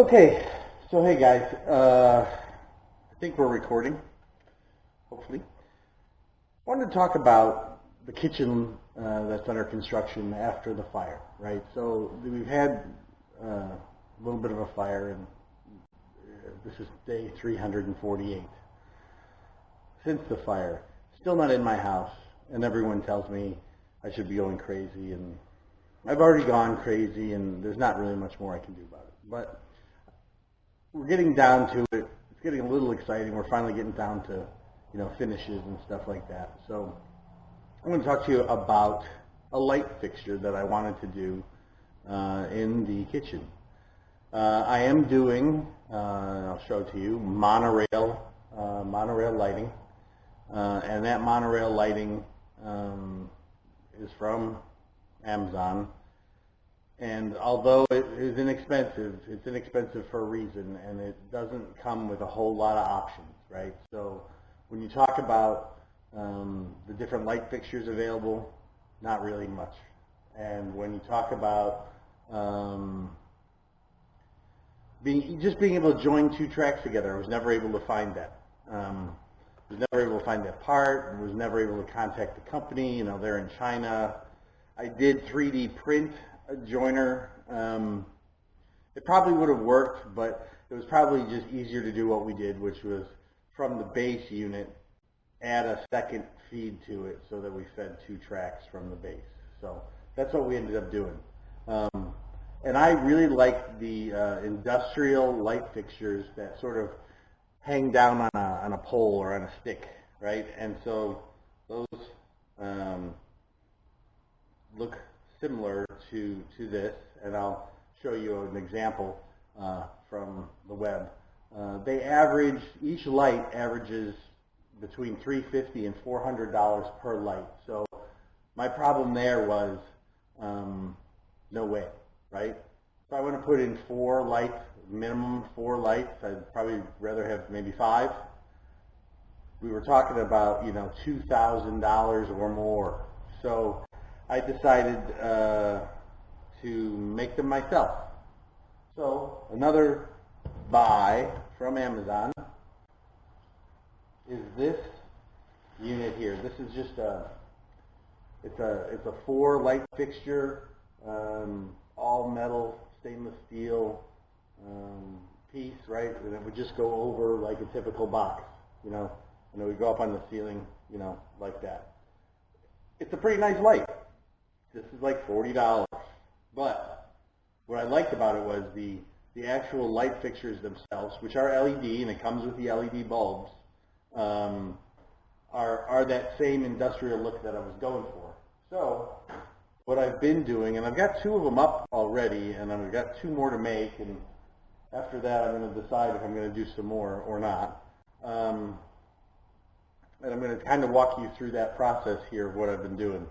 Okay, so hey guys, I think we're recording, hopefully. I wanted to talk about the kitchen that's under construction after the fire, right? So we've had a little bit of a fire, and this is day 348 since the fire. Still not in my house, and everyone tells me I should be going crazy, and I've already gone crazy, and there's not really much more I can do about it. But we're getting down to it. It's getting a little exciting. We're finally getting down to, finishes and stuff like that. So I'm going to talk to you about a light fixture that I wanted to do in the kitchen. I am doing, I'll show it to you, monorail lighting. And that monorail lighting is from Amazon. And although it is inexpensive, it's inexpensive for a reason, and it doesn't come with a whole lot of options, right? So when you talk about the different light fixtures available, not really much. And when you talk about just being able to join two tracks together, I was never able to find that. I was never able to find that part. I was never able to contact the company. They're in China. I did 3D print a joiner. It probably would have worked, but it was probably just easier to do what we did, which was from the base unit, add a second feed to it so that we fed two tracks from the base. So that's what we ended up doing. And I really like the industrial light fixtures that sort of hang down on a pole or on a stick, right? And so those look similar to this, and I'll show you an example from the web. Each light averages between $350 and $400 per light. So my problem there was no way, right? If I want to put in 4 lights, minimum 4 lights, I'd probably rather have maybe 5. We were talking about $2,000 or more. So I decided to make them myself. So another buy from Amazon is this unit here. This is just it's a 4 light fixture, all metal, stainless steel piece, right? And it would just go over like a typical box, and it would go up on the ceiling, like that. It's a pretty nice light. This is like $40. But what I liked about it was the actual light fixtures themselves, which are LED, and it comes with the LED bulbs, are that same industrial look that I was going for. So what I've been doing, and I've got 2 of them up already, and I've got 2 more to make, and after that I'm going to decide if I'm going to do some more or not. And I'm going to kind of walk you through that process here of what I've been doing.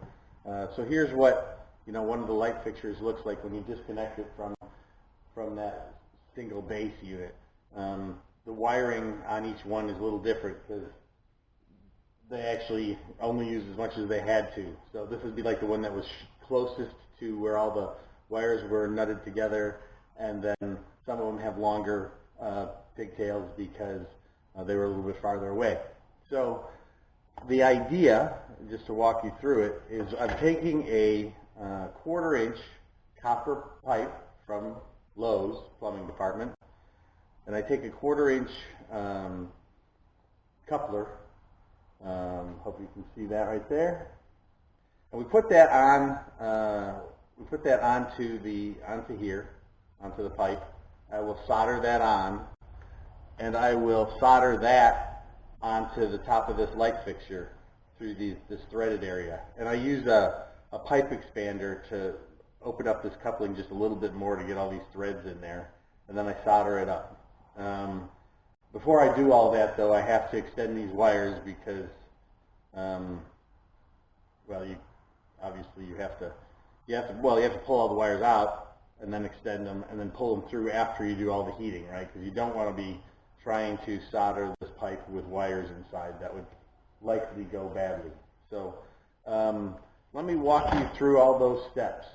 So here's what one of the light fixtures looks like when you disconnect it from that single base unit. The wiring on each one is a little different because they actually only use as much as they had to. So this would be like the one that was closest to where all the wires were nutted together, and then some of them have longer pigtails because they were a little bit farther away. So the idea, just to walk you through it, is I'm taking a 1/4 inch copper pipe from Lowe's plumbing department, and I take a 1/4 inch coupler. Hope you can see that right there. And we put that on. We put that onto the pipe. I will solder that on, and I will solder that onto the top of this light fixture through this threaded area. And I use a pipe expander to open up this coupling just a little bit more to get all these threads in there, and then I solder it up. Before I do all that, though, I have to extend these wires because, you have to pull all the wires out and then extend them and then pull them through after you do all the heating, right? Because you don't want to be trying to solder this pipe with wires inside. That would likely go badly. So let me walk you through all those steps.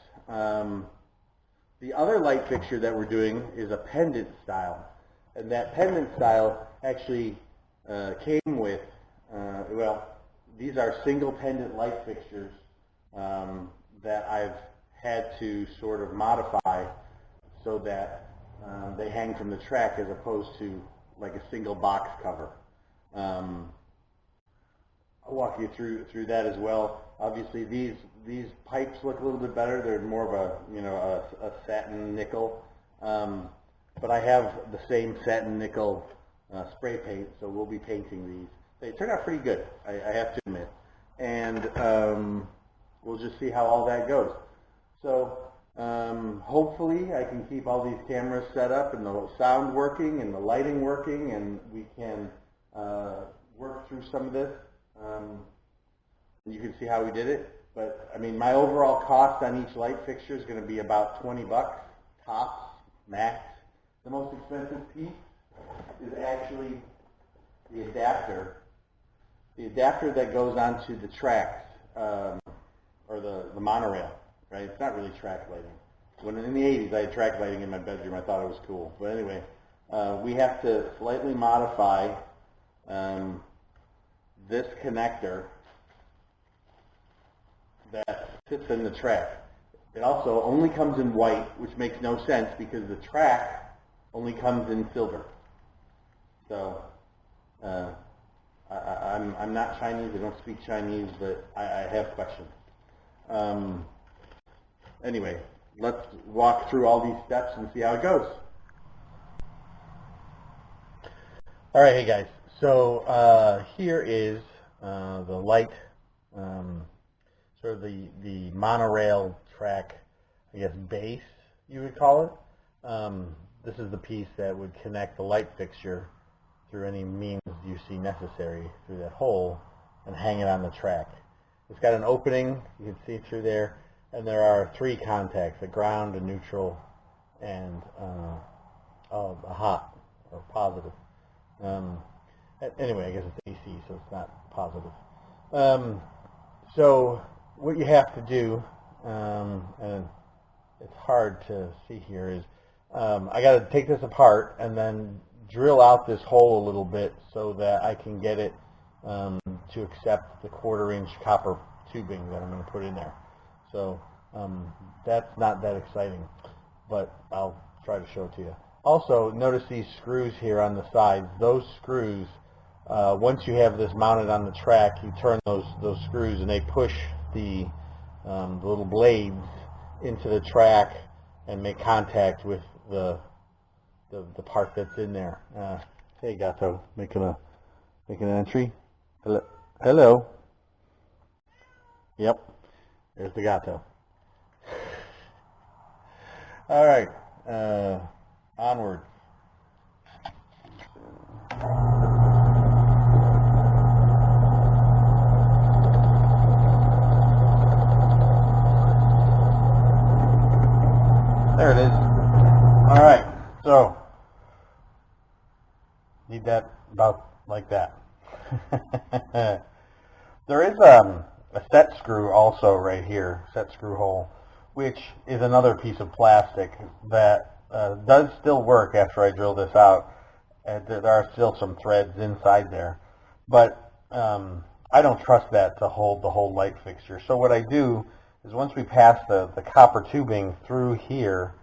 The other light fixture that we're doing is a pendant style. And that pendant style actually came with, well, these are single pendant light fixtures that I've had to sort of modify so that they hang from the track as opposed to like a single box cover. I'll walk you through that as well. Obviously, these pipes look a little bit better. They're more of a satin nickel, but I have the same satin nickel spray paint, so we'll be painting these. They turn out pretty good, I have to admit, and we'll just see how all that goes. So hopefully I can keep all these cameras set up and the sound working and the lighting working, and we can work through some of this. You can see how we did it, but I mean, my overall cost on each light fixture is going to be about 20 bucks tops, max. The most expensive piece is actually the adapter that goes onto the tracks, or the monorail, right? It's not really track lighting. When in the 80s I had track lighting in my bedroom, I thought it was cool. But anyway, we have to slightly modify this connector that sits in the track. It also only comes in white, which makes no sense because the track only comes in silver. So I'm not Chinese, I don't speak Chinese, but I have questions. Anyway, let's walk through all these steps and see how it goes. All right, hey guys, so here is the light, sort of the monorail track, I guess, base, you would call it. This is the piece that would connect the light fixture through any means you see necessary through that hole and hang it on the track. It's got an opening, you can see through there, and there are 3 contacts, a ground, a neutral, and a hot or positive. Anyway, I guess it's AC, so it's not positive. So what you have to do, and it's hard to see here, is I got to take this apart and then drill out this hole a little bit so that I can get it to accept the 1/4-inch copper tubing that I'm going to put in there. So that's not that exciting, but I'll try to show it to you. Also, notice these screws here on the sides. Those screws, once you have this mounted on the track, you turn those screws and they push the little blades into the track and make contact with the part that's in there. Hey, Gato, making an entry. Hello. Yep, there's the Gato. All right, onward. There it is. All right, so need that about like that. There is a set screw also right here, set screw hole, which is another piece of plastic that does still work after I drill this out. There are still some threads inside there, but I don't trust that to hold the whole light fixture. So what I do is once we pass the copper tubing through here,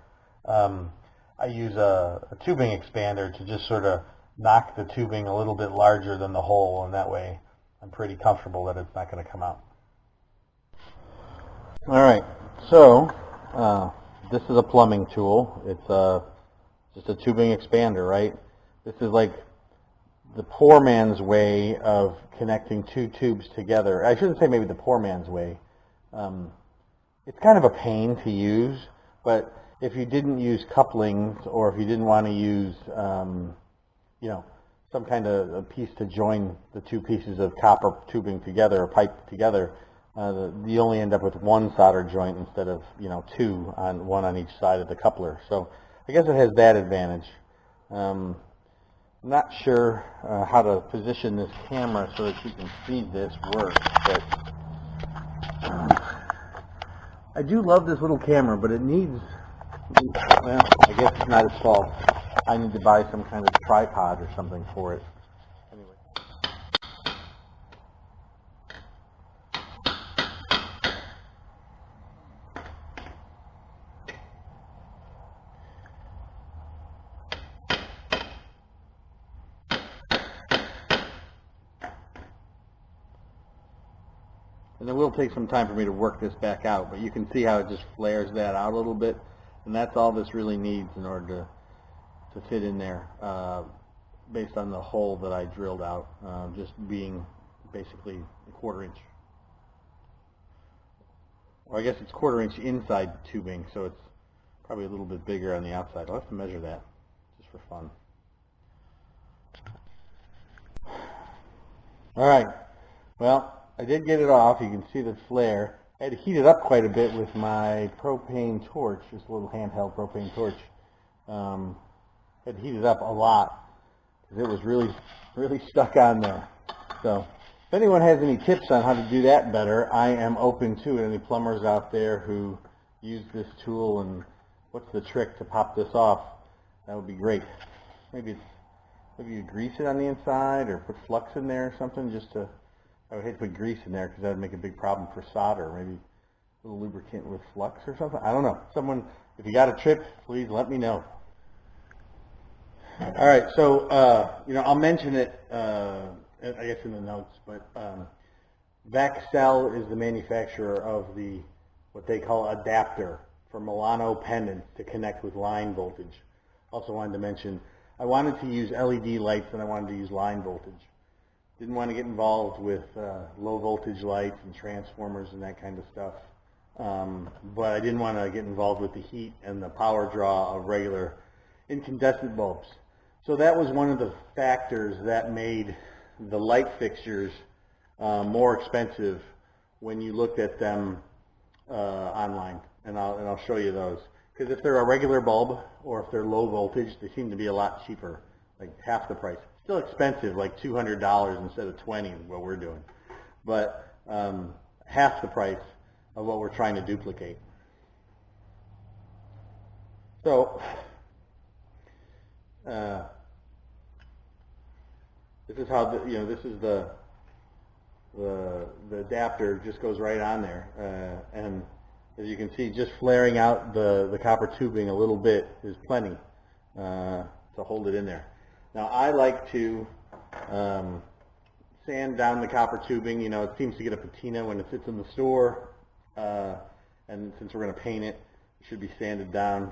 I use a tubing expander to just sort of knock the tubing a little bit larger than the hole, and that way I'm pretty comfortable that it's not going to come out. All right, so this is a plumbing tool. It's just a tubing expander, right? This is like the poor man's way of connecting 2 tubes together. I shouldn't say maybe the poor man's way. It's kind of a pain to use, but if you didn't use couplings, or if you didn't want to use, you know, some kind of a piece to join the 2 pieces of copper tubing together, or pipe together, you only end up with 1 solder joint instead of, you know, 2 on one on each side of the coupler. So I guess it has that advantage. I'm not sure how to position this camera so that you can see this work, but I do love this little camera, but it needs Well, I guess it's not his fault. I need to buy some kind of tripod or something for it. Anyway. And it will take some time for me to work this back out, but you can see how it just flares that out a little bit, and that's all this really needs in order to fit in there, based on the hole that I drilled out, just being basically a 1/4 inch. Or I guess it's 1/4 inch inside tubing, so it's probably a little bit bigger on the outside. I'll have to measure that just for fun. All right, well, I did get it off. You can see the flare. I had to heat it up quite a bit with my propane torch, just a little handheld propane torch. Had to heat it up a lot because it was really stuck on there. So if anyone has any tips on how to do that better, I am open to it. Any plumbers out there who use this tool and what's the trick to pop this off, that would be great. Maybe you grease it on the inside or put flux in there or something just to... I would hate to put grease in there because that would make a big problem for solder. Maybe a little lubricant with flux or something. I don't know. Someone, if you got a tip, please let me know. All right, so I'll mention it, I guess, in the notes, but Vaxcel is the manufacturer of what they call adapter for Milano pendants to connect with line voltage. Also wanted to mention, I wanted to use LED lights and I wanted to use line voltage. Didn't want to get involved with low voltage lights and transformers and that kind of stuff. But I didn't want to get involved with the heat and the power draw of regular incandescent bulbs. So that was one of the factors that made the light fixtures more expensive when you looked at them online. And I'll show you those. Because if they're a regular bulb or if they're low voltage, they seem to be a lot cheaper, like half the price. Still expensive, like $200 instead of $20 is what we're doing, but half the price of what we're trying to duplicate. So this is how this is the adapter just goes right on there, and as you can see, just flaring out the copper tubing a little bit is plenty to hold it in there. Now I like to sand down the copper tubing. It seems to get a patina when it sits in the store, and since we're going to paint it, it should be sanded down.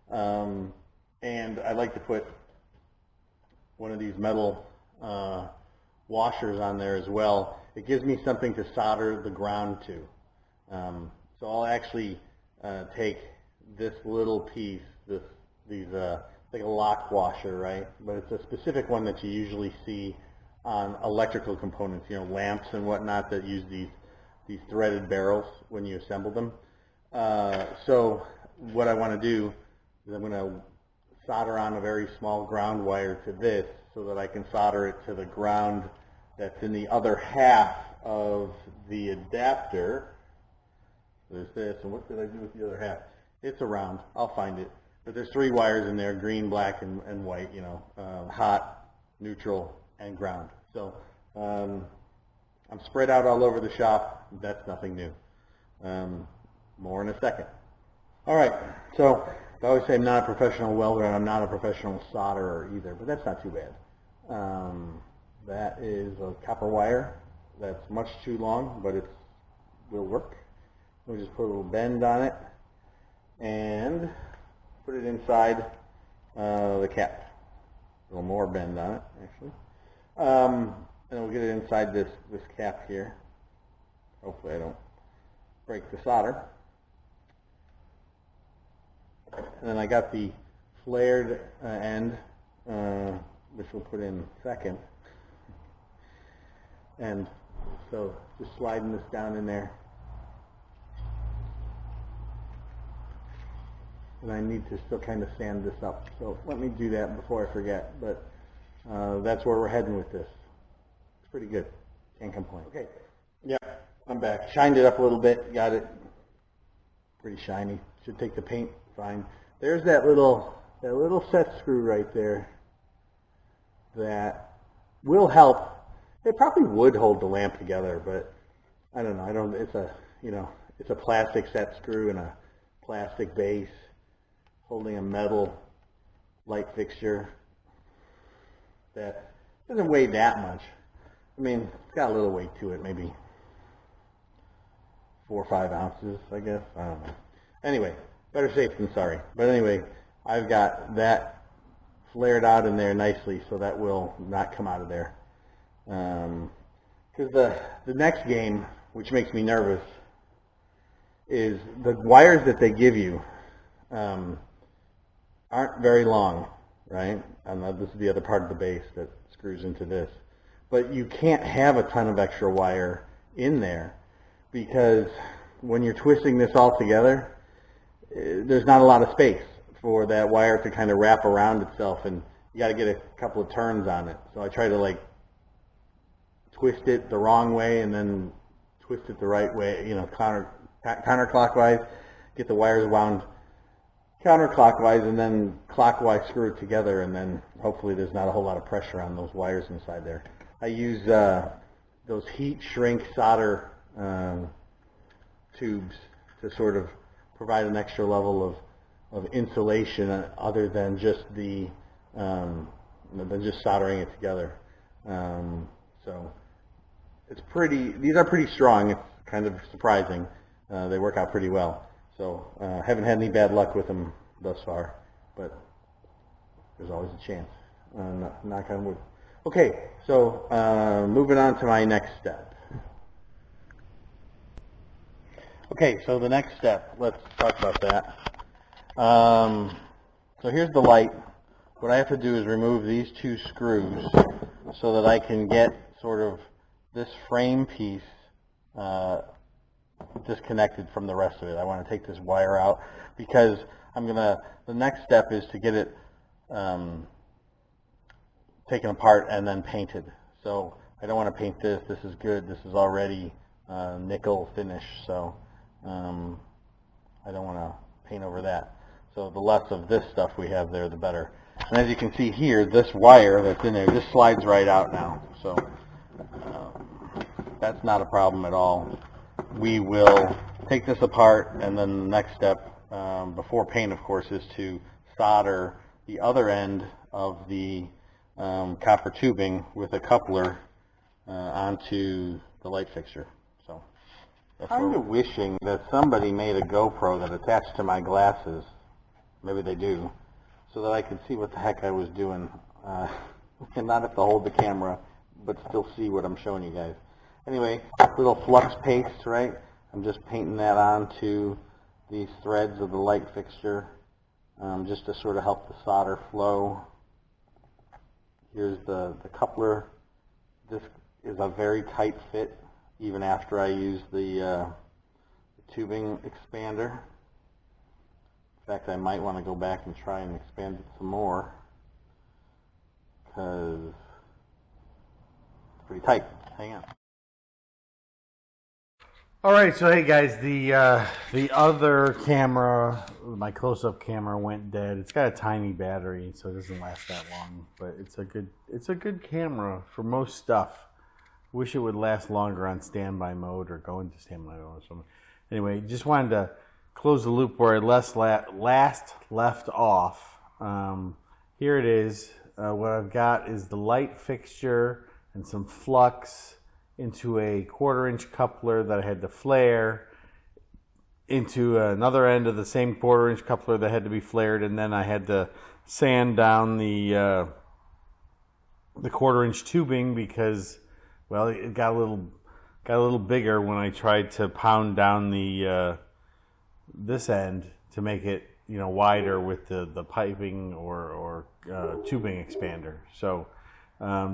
And I like to put one of these metal washers on there as well. It gives me something to solder the ground to. So I'll actually take this little piece, like a lock washer, right? But it's a specific one that you usually see on electrical components, lamps and whatnot that use these threaded barrels when you assemble them. So what I want to do is I'm going to solder on a very small ground wire to this so that I can solder it to the ground that's in the other half of the adapter. There's this, and what did I do with the other half? It's around. I'll find it. But there's 3 wires in there, green, black, and white, hot, neutral, and ground. So I'm spread out all over the shop. That's nothing new. More in a second. All right, so I always say I'm not a professional welder and I'm not a professional solderer either, but that's not too bad. That is a copper wire that's much too long, but it will work. We'll just put a little bend on it and put it inside the cap. A little more bend on it, actually. And we'll get it inside this cap here. Hopefully I don't break the solder. And then I got the flared end, which we'll put in second. And so just sliding this down in there. And I need to still kind of sand this up. So let me do that before I forget. But that's where we're heading with this. It's pretty good. Can't complain. Okay. Yeah, I'm back. Shined it up a little bit. Got it pretty shiny. Should take the paint fine. there's that little set screw right there that will help. It probably would hold the lamp together, but I don't know. It's a plastic set screw and a plastic base holding a metal light fixture that doesn't weigh that much. I mean, it's got a little weight to it, maybe 4 or 5 ounces, I guess. I don't know. Anyway, better safe than sorry. But anyway, I've got that flared out in there nicely, so that will not come out of there. Because the next game, which makes me nervous, is the wires that they give you aren't very long, right? And this is the other part of the base that screws into this. But you can't have a ton of extra wire in there because when you're twisting this all together, there's not a lot of space for that wire to kind of wrap around itself, and you got to get a couple of turns on it. So I try to like twist it the wrong way and then twist it the right way, counterclockwise, get the wires wound counterclockwise and then clockwise screw it together, and then hopefully there's not a whole lot of pressure on those wires inside there. I use those heat shrink solder tubes to sort of provide an extra level of insulation other than just just soldering it together. So these are pretty strong. It's kind of surprising. They work out pretty well. So haven't had any bad luck with them thus far, but there's always a chance. Knock on wood. Okay, so moving on to my next step. Okay, so the next step, let's talk about that. So here's the light. What I have to do is remove these 2 screws so that I can get sort of this frame piece disconnected from the rest of it. I want to take this wire out because the next step is to get it taken apart and then painted. So I don't want to paint this. This is good. This is already nickel finish, so I don't want to paint over that. So the less of this stuff we have there, the better. And as you can see here, this wire that's in there just slides right out now. So that's not a problem at all. We will take this apart, and then the next step, before paint of course, is to solder the other end of the copper tubing with a coupler onto the light fixture. So I'm kind of wishing that somebody made a GoPro that attached to my glasses, maybe they do, so that I could see what the heck I was doing and not have to hold the camera but still see what I'm showing you guys. Anyway, little flux paste, right? I'm just painting that onto these threads of the light fixture just to sort of help the solder flow. Here's the coupler. This is a very tight fit even after I use the tubing expander. In fact, I might want to go back and try and expand it some more because it's pretty tight. Hang on. Alright, so hey guys, the other camera, my close-up camera, went dead. It's got a tiny battery, so it doesn't last that long, but it's a good camera for most stuff. Wish it would last longer on standby mode or go into standby mode or something. Anyway, just wanted to close the loop where I last left off. Here it is. What I've got is the light fixture and some flux into a 1/4-inch coupler that I had to flare, into another end of the same 1/4-inch coupler that had to be flared, and then I had to sand down the 1/4-inch tubing because, well, it got a little bigger when I tried to pound down the this end to make it wider with the piping or tubing expander. So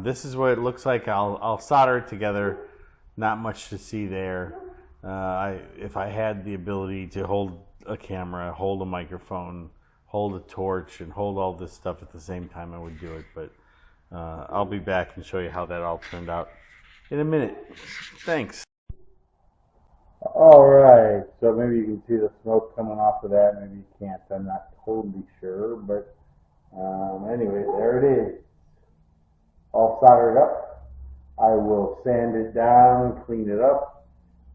this is what it looks like. I'll solder it together. Not much to see there. If I had the ability to hold a camera, hold a microphone, hold a torch, and hold all this stuff at the same time, I would do it. But I'll be back and show you how that all turned out in a minute. Thanks. All right, so maybe you can see the smoke coming off of that. Maybe you can't. I'm not totally sure, but anyway, there it is. All soldered up. I will sand it down, clean it up,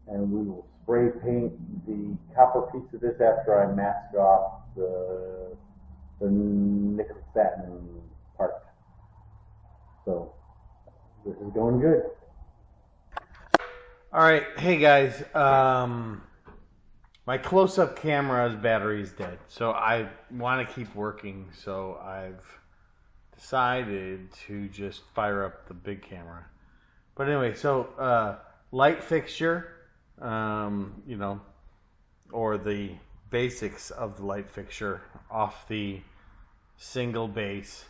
and we will spray paint the copper piece of this after I mask off the nickel satin part. So this is going good. All right, hey guys. My close-up camera's battery is dead, so I want to keep working. So I've decided to just fire up the big camera. But anyway, so light fixture, you know, or the basics of the light fixture off the single base,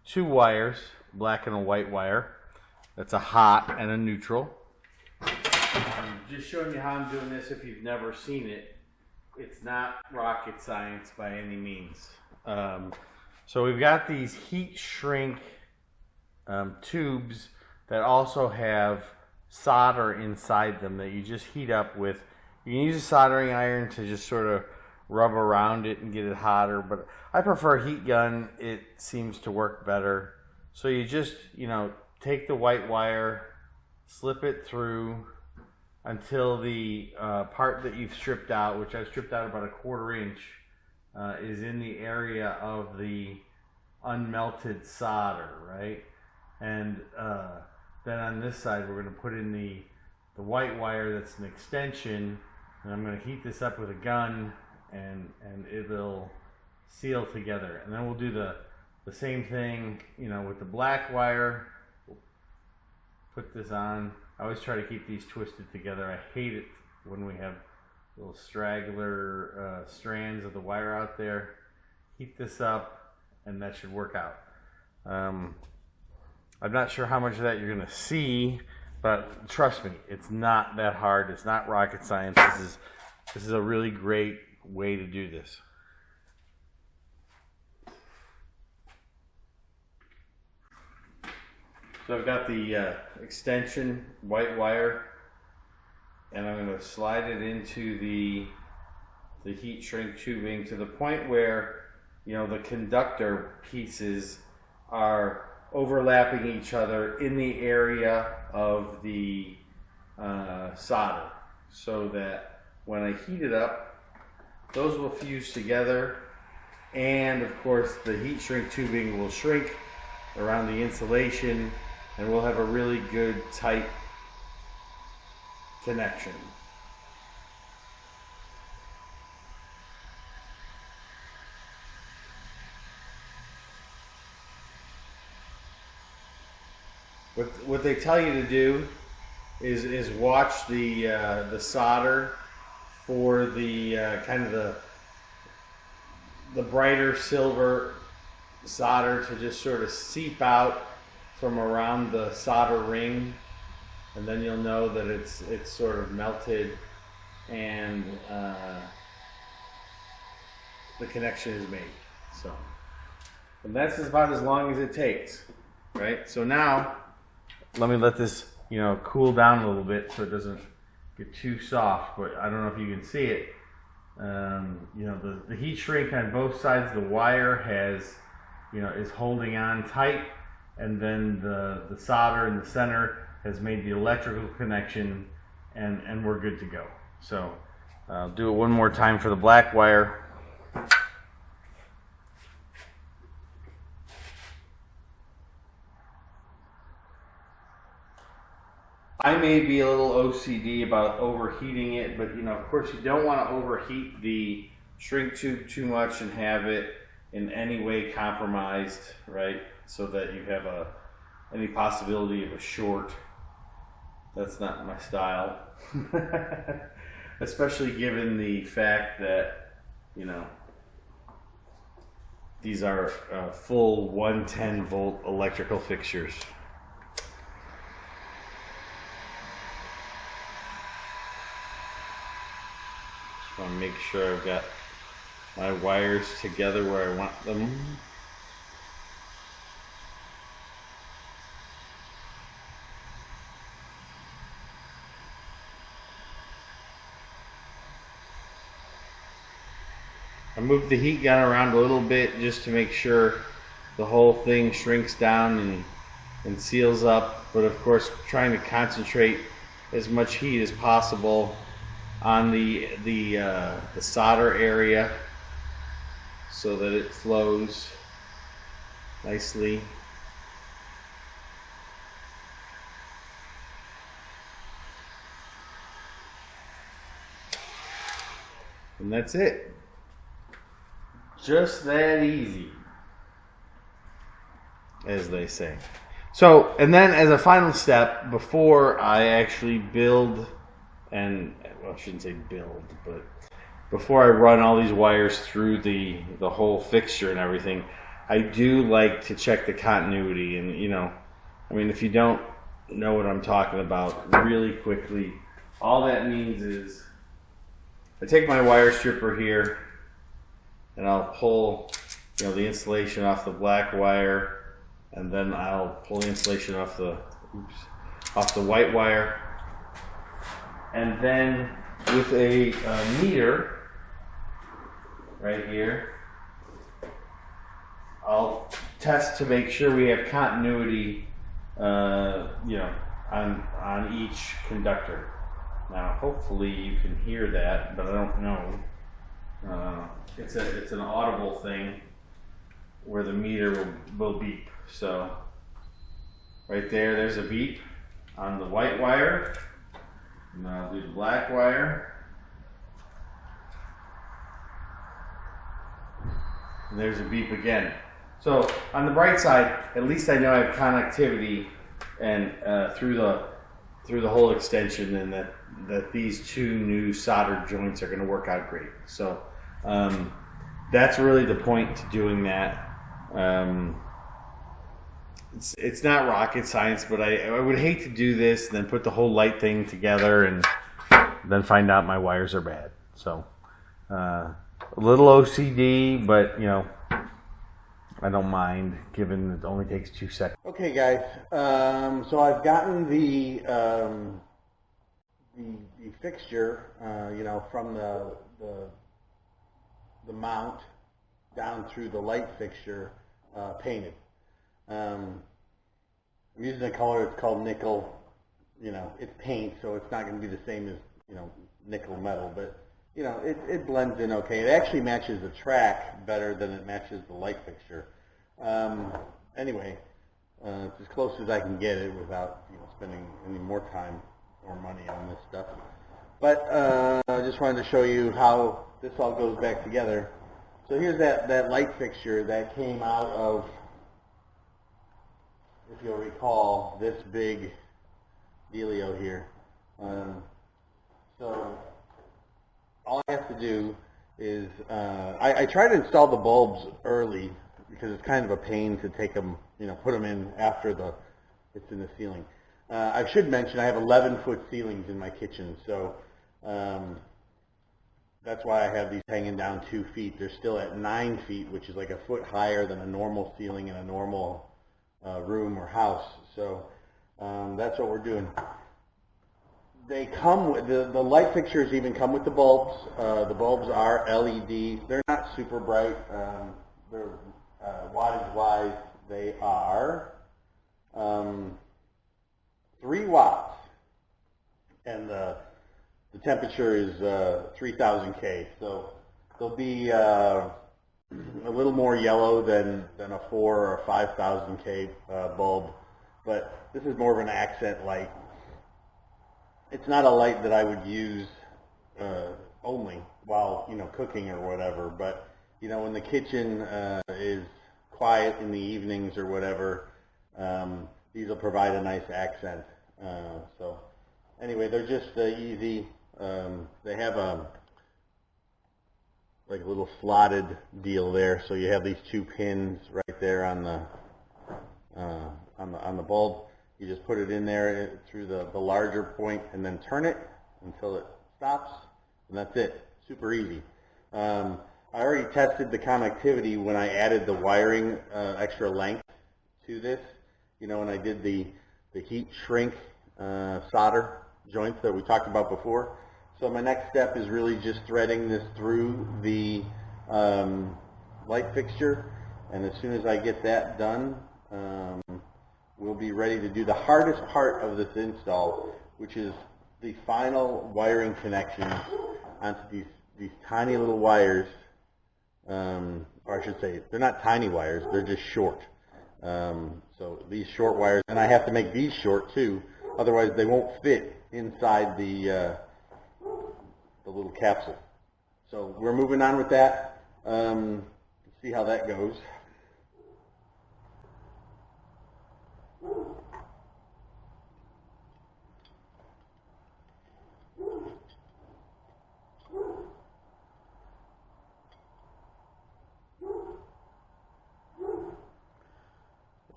2 wires, black and a white wire. That's a hot and a neutral. Just showing you how I'm doing this. If you've never seen it, it's not rocket science by any means. So we've got these heat shrink tubes that also have solder inside them that you just heat up with. You can use a soldering iron to just sort of rub around it and get it hotter, but I prefer heat gun. It seems to work better. So you just, take the white wire, slip it through until the part that you've stripped out, which I've stripped out about a 1/4 inch, is in the area of the unmelted solder, right? And then on this side, we're going to put in the white wire that's an extension, and I'm going to heat this up with a gun, and it'll seal together. And then we'll do the same thing, with the black wire. We'll put this on. I always try to keep these twisted together. I hate it when we have little straggler strands of the wire out there. Heat this up, and that should work out. I'm not sure how much of that you're going to see, but trust me, it's not that hard. It's not rocket science. This is a really great way to do this. So I've got the extension white wire, and I'm going to slide it into the heat shrink tubing to the point where the conductor pieces are overlapping each other in the area of the solder, so that when I heat it up, those will fuse together, and of course the heat shrink tubing will shrink around the insulation, and we'll have a really good tight connection. What they tell you to do is watch the solder for the kind of the brighter silver solder to just sort of seep out from around the solder ring, and then you'll know that it's sort of melted and the connection is made. So, and that's about as long as it takes, right? So now let me let this cool down a little bit so it doesn't get too soft. But I don't know if you can see it. The heat shrink on both sides of the wire has is holding on tight, and then the solder in the center has made the electrical connection, and we're good to go. So I'll do it one more time for the black wire. I may be a little OCD about overheating it, but of course you don't want to overheat the shrink tube too much and have it in any way compromised, right? So that you have any possibility of a short. That's not my style. Especially given the fact that, these are full 110 volt electrical fixtures. Just want to make sure I've got my wires together where I want them. I moved the heat gun around a little bit just to make sure the whole thing shrinks down and seals up, but of course trying to concentrate as much heat as possible on the solder area so that it flows nicely. And that's it. Just that easy, as they say. So, and then as a final step, before I actually build, and well, I shouldn't say build, but before I run all these wires through the whole fixture and everything, I do like to check the continuity. And you know, I mean, if you don't know what I'm talking about, really quickly, all that means is I take my wire stripper here and I'll pull, you know, the insulation off the black wire, and then I'll pull the insulation off the white wire, and then with a meter right here, I'll test to make sure we have continuity, you know, on each conductor. Now, hopefully you can hear that, but I don't know. It's an audible thing where the meter will beep. So right there's a beep on the white wire. And I'll do the black wire. And there's a beep again. So on the bright side, at least I know I have connectivity and through the whole extension, and that these two new soldered joints are going to work out great. So that's really the point to doing that. It's not rocket science, but I would hate to do this and then put the whole light thing together and then find out my wires are bad. So a little OCD, but you know, I don't mind, given it only takes 2 seconds. Okay, guys. So I've gotten the fixture, you know, from the mount down through the light fixture painted. I'm using a color, it's called nickel. You know, it's paint, so it's not going to be the same as, you know, nickel metal, but you know, it blends in okay. It actually matches the track better than it matches the light fixture. Anyway, it's as close as I can get it without, you know, spending any more time or money on this stuff. But I just wanted to show you how this all goes back together. So here's that light fixture that came out of, if you'll recall, this big dealio here. So all I have to do is, I try to install the bulbs early because it's kind of a pain to take them, you know, put them in after it's in the ceiling. I should mention I have 11-foot ceilings in my kitchen, so that's why I have these hanging down 2 feet. They're still at 9 feet, which is like a foot higher than a normal ceiling in a normal room or house. So that's what we're doing. They come with the light fixtures. Even come with the bulbs. The bulbs are LED. They're not super bright. They're wattage wise. They are 3 watts, and the temperature is 3000 K. So they'll be a little more yellow than a 4 or 5000 K bulb, but this is more of an accent light. It's not a light that I would use only while, you know, cooking or whatever, but you know, when the kitchen is quiet in the evenings or whatever, these will provide a nice accent. So anyway, they're just easy. They have like a little slotted deal there, so you have these 2 pins right there on the bulb. You just put it in there through the larger point and then turn it until it stops, and that's it. Super easy. I already tested the connectivity when I added the wiring extra length to this. You know, when I did the heat shrink solder joints that we talked about before. So my next step is really just threading this through the light fixture, and as soon as I get that done, we'll be ready to do the hardest part of this install, which is the final wiring connections onto these tiny little wires, or I should say, they're not tiny wires, they're just short. So these short wires, and I have to make these short too, otherwise they won't fit inside the little capsule. So we're moving on with that. See how that goes.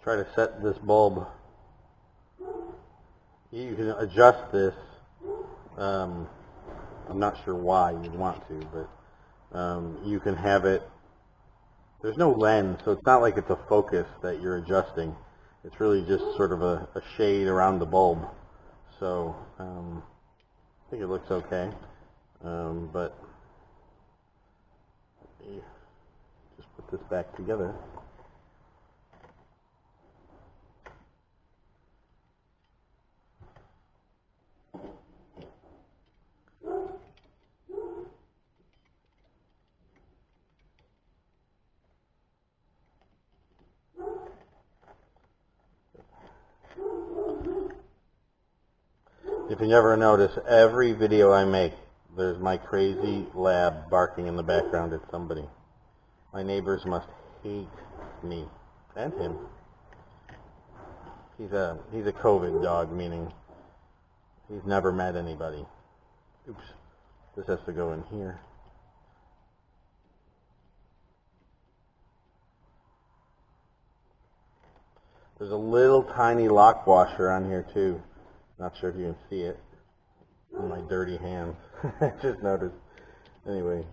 Try to set this bulb. You can adjust this. I'm not sure why you'd want to, but you can have it. There's no lens, so it's not like it's a focus that you're adjusting. It's really just sort of a shade around the bulb. So I think it looks okay, but just put this back together. If you never notice, every video I make, there's my crazy lab barking in the background at somebody. My neighbors must hate me and him. He's a COVID dog, meaning he's never met anybody. Oops, this has to go in here. There's a little tiny lock washer on here too. Not sure if you can see it in my dirty hands. I just noticed. Anyway,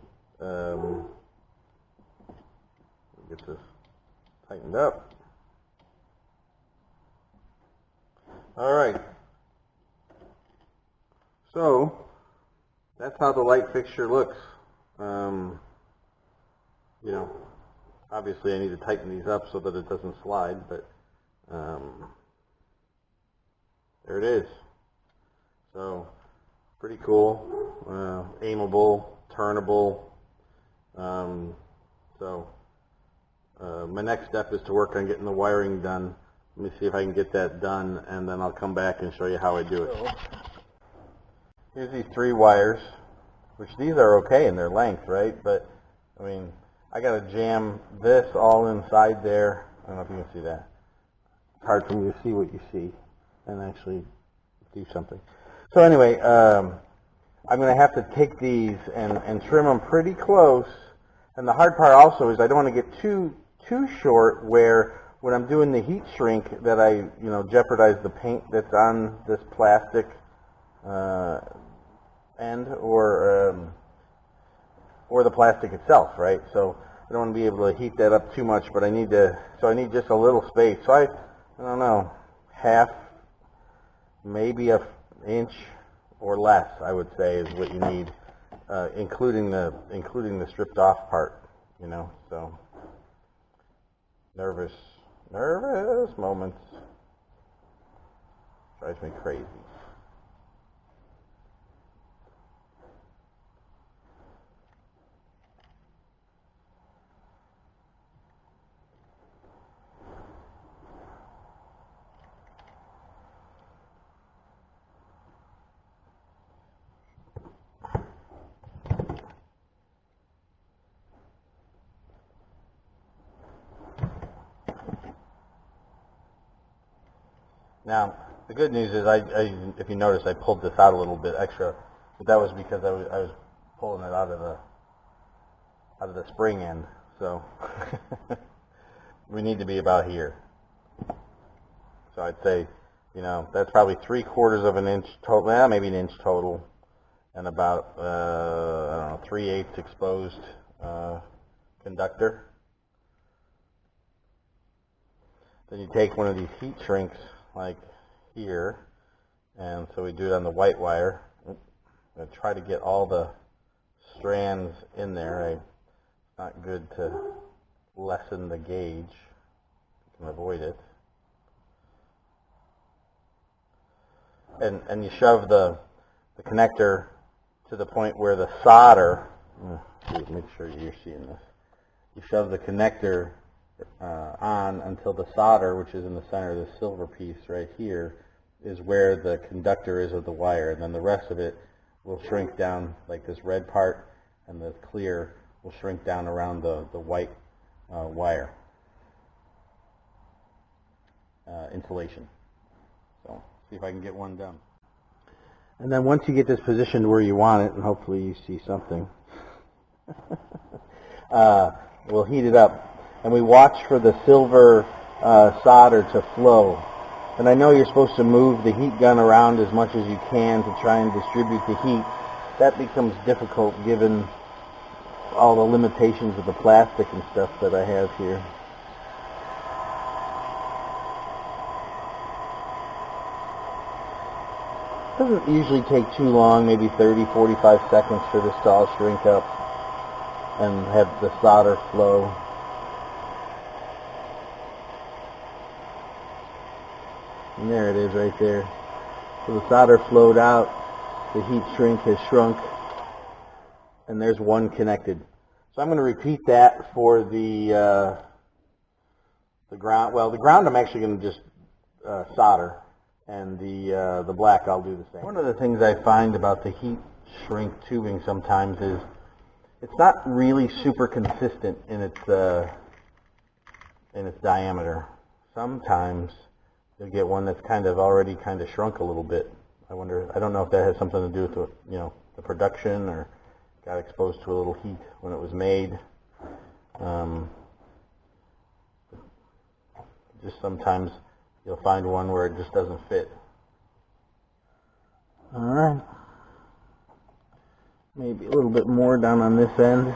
get this tightened up. All right. So that's how the light fixture looks. You know, obviously I need to tighten these up so that it doesn't slide, but there it is. So pretty cool, aimable, turnable. My next step is to work on getting the wiring done. Let me see if I can get that done, and then I'll come back and show you how I do it. Here's these 3 wires, which these are okay in their length, right? But I mean, I got to jam this all inside there. I don't know if you can see that. It's hard for me to see what you see and actually do something. So anyway, I'm going to have to take these and trim them pretty close. And the hard part also is I don't want to get too short where when I'm doing the heat shrink that I jeopardize the paint that's on this plastic end or the plastic itself, right? So I don't want to be able to heat that up too much, but I need just a little space. So I don't know, half, maybe an inch or less, I would say, is what you need, including the stripped off part, so nervous moments. Drives me crazy. Now, the good news is, if you notice, I pulled this out a little bit extra, but that was because I was pulling it out of the spring end. So we need to be about here. So I'd say, that's probably 3/4 of an inch total, maybe an inch total, and about I don't know, 3/8 exposed conductor. Then you take one of these heat shrinks, like here, and so we do it on the white wire. I'm going to try to get all the strands in there. I not good to lessen the gauge. You can avoid it. And you shove the connector to the point where the solder, make sure you're seeing this. You shove the connector on until the solder, which is in the center of the silver piece right here, is where the conductor is of the wire, and then the rest of it will shrink down, like this red part and the clear will shrink down around the white wire insulation. So see if I can get one done. And then once you get this positioned where you want it, and hopefully you see something, we'll heat it up. And we watch for the silver solder to flow. And I know you're supposed to move the heat gun around as much as you can to try and distribute the heat. That becomes difficult given all the limitations of the plastic and stuff that I have here. Doesn't usually take too long, maybe 30-45 seconds for this to all shrink up and have the solder flow. And there it is right there. So the solder flowed out, the heat shrink has shrunk, and there's one connected. So I'm going to repeat that for the ground. Well, the ground I'm actually going to just solder, and the black I'll do the same. One of the things I find about the heat shrink tubing sometimes is it's not really super consistent in its diameter. Sometimes you'll get one that's already shrunk a little bit. I don't know if that has something to do with the production or got exposed to a little heat when it was made. Just sometimes you'll find one where it just doesn't fit. All right. Maybe a little bit more down on this end.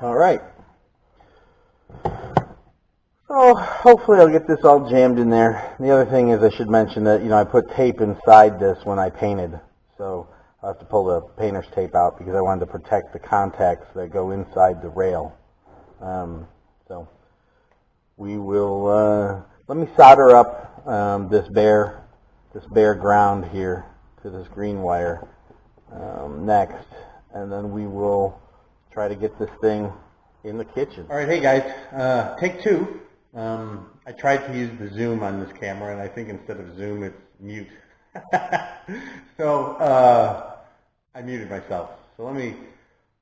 All right. So hopefully I'll get this all jammed in there. The other thing is I should mention that I put tape inside this when I painted. So I'll have to pull the painter's tape out because I wanted to protect the contacts that go inside the rail. So we will, let me solder up this bare ground here to this green wire next, and then we will try to get this thing in the kitchen. All right, hey guys, take two. I tried to use the zoom on this camera, and I think instead of zoom, it's mute. So I muted myself. So let me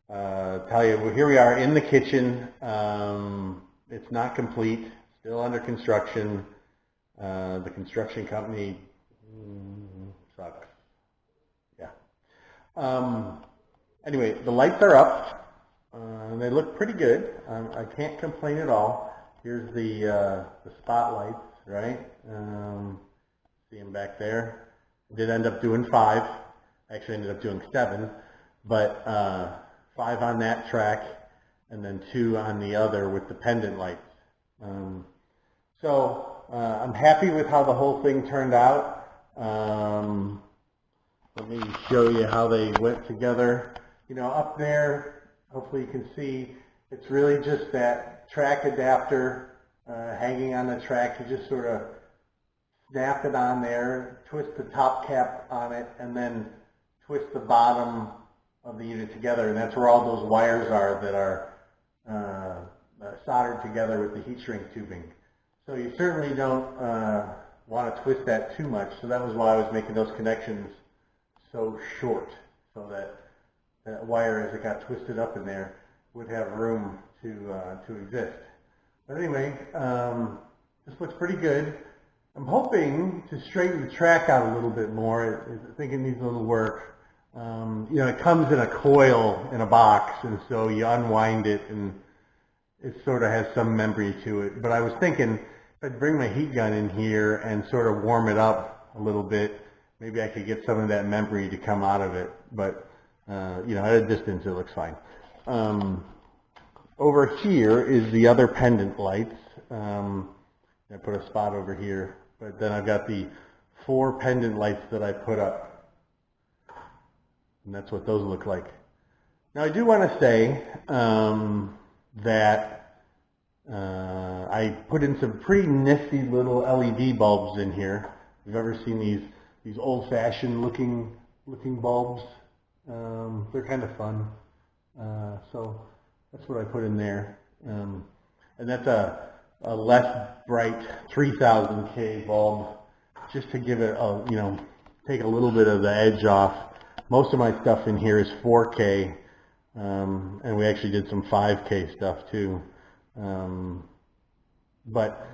tell you, well, here we are in the kitchen. It's not complete, still under construction. The construction company sucks. Yeah. Anyway, the lights are up. They look pretty good. I can't complain at all. Here's the spotlights, right? See them back there. I did end up doing 5. I actually ended up doing 7, but 5 on that track, and then 2 on the other with the pendant lights. So I'm happy with how the whole thing turned out. Let me show you how they went together. Up there, hopefully you can see, it's really just that track adapter hanging on the track. You just sort of snap it on there, twist the top cap on it, and then twist the bottom of the unit together, and that's where all those wires are that are soldered together with the heat shrink tubing. So you certainly don't want to twist that too much, so that was why I was making those connections so short, so that that wire, as it got twisted up in there, would have room to exist. But anyway, this looks pretty good. I'm hoping to straighten the track out a little bit more. I think it needs a little work. It comes in a coil in a box, and so you unwind it, and it sort of has some memory to it. But I was thinking, if I'd bring my heat gun in here and sort of warm it up a little bit, maybe I could get some of that memory to come out of it. But at a distance, it looks fine. Over here is the other pendant lights. I put a spot over here But then I've got the 4 pendant lights that I put up, and that's what those look like. Now I do want to say that I put in some pretty nifty little LED bulbs in here. If you've ever seen these old-fashioned looking bulbs, they're kind of fun. So that's what I put in there, and that's a less bright 3000K bulb, just to give it a, take a little bit of the edge off. Most of my stuff in here is 4K, and we actually did some 5K stuff too. But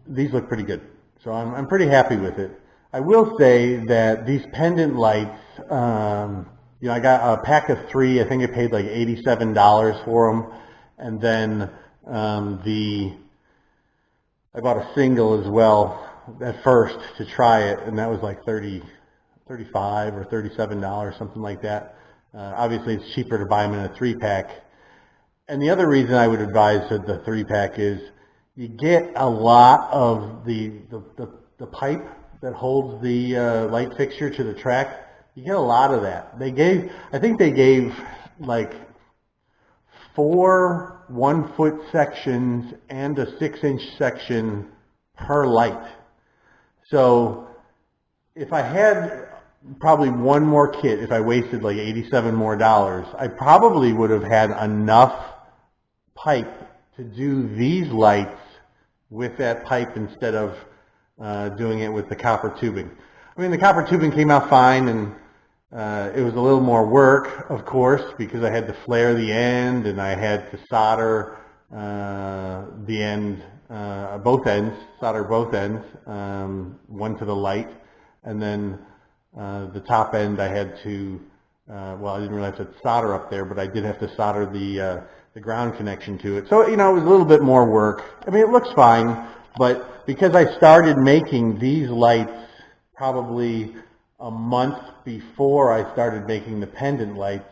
these look pretty good, so I'm pretty happy with it. I will say that these pendant lights, I got a pack of 3. I think I paid like $87 for them, and then I bought a single as well at first to try it, and that was like $35 or $37, something like that. Obviously, it's cheaper to buy them in a 3-pack. And the other reason I would advise the 3-pack is you get a lot of the pipe that holds the light fixture to the track. You get a lot of that. I think they gave like 4 1-foot sections and a 6-inch section per light. So if I had probably one more kit, if I wasted like $87 more, I probably would have had enough pipe to do these lights with that pipe instead of doing it with the copper tubing. I mean, the copper tubing came out fine, and it was a little more work, of course, because I had to flare the end and I had to solder the end, both ends, one to the light, and then the top end I had to, well, I didn't really have to solder up there, but I did have to solder the ground connection to it. So, it was a little bit more work. I mean, it looks fine, but because I started making these lights probably a month before I started making the pendant lights,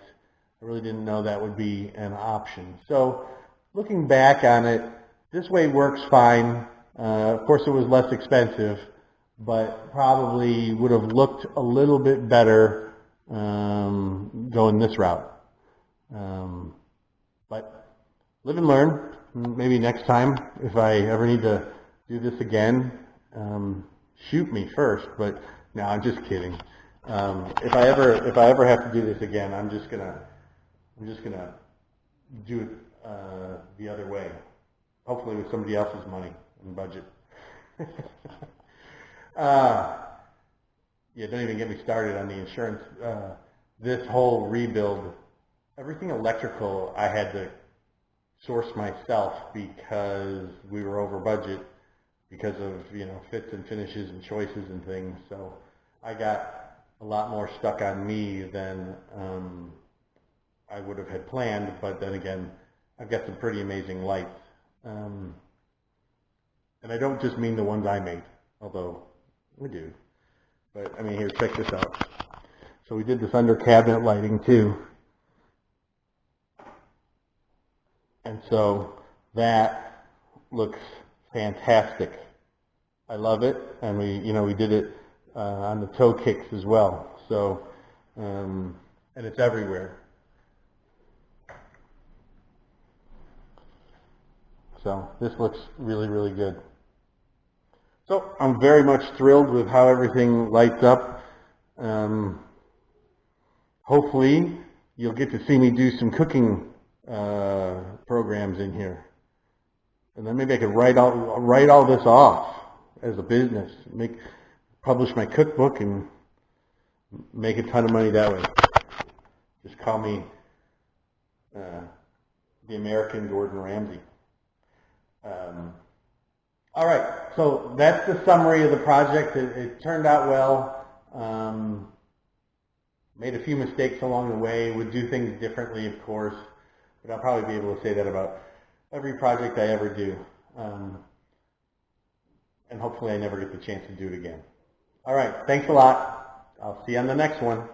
I really didn't know that would be an option. So looking back on it, this way works fine. Of course, it was less expensive, but probably would have looked a little bit better going this route. But live and learn. Maybe next time, if I ever need to do this again, shoot me first. But no, I'm just kidding. If I ever have to do this again, I'm just gonna do it the other way. Hopefully with somebody else's money and budget. Yeah, don't even get me started on the insurance. This whole rebuild, everything electrical, I had to source myself because we were over budget because of fits and finishes and choices and things. So I got a lot more stuck on me than I would have had planned. But then again, I've got some pretty amazing lights, and I don't just mean the ones I made, although we do. But I mean, here, check this out. So we did this under cabinet lighting too. And so that looks fantastic. I love it, and we did it on the toe kicks as well. So, and it's everywhere. So this looks really, really good. So I'm very much thrilled with how everything lights up. Hopefully you'll get to see me do some cooking programs in here, and then maybe I could write all this off as a business, publish my cookbook and make a ton of money that way. Just call me the American Gordon Ramsay. All right, so that's the summary of the project. It turned out well. Made a few mistakes along the way. Would do things differently, of course. But I'll probably be able to say that about every project I ever do. And hopefully I never get the chance to do it again. All right, thanks a lot. I'll see you on the next one.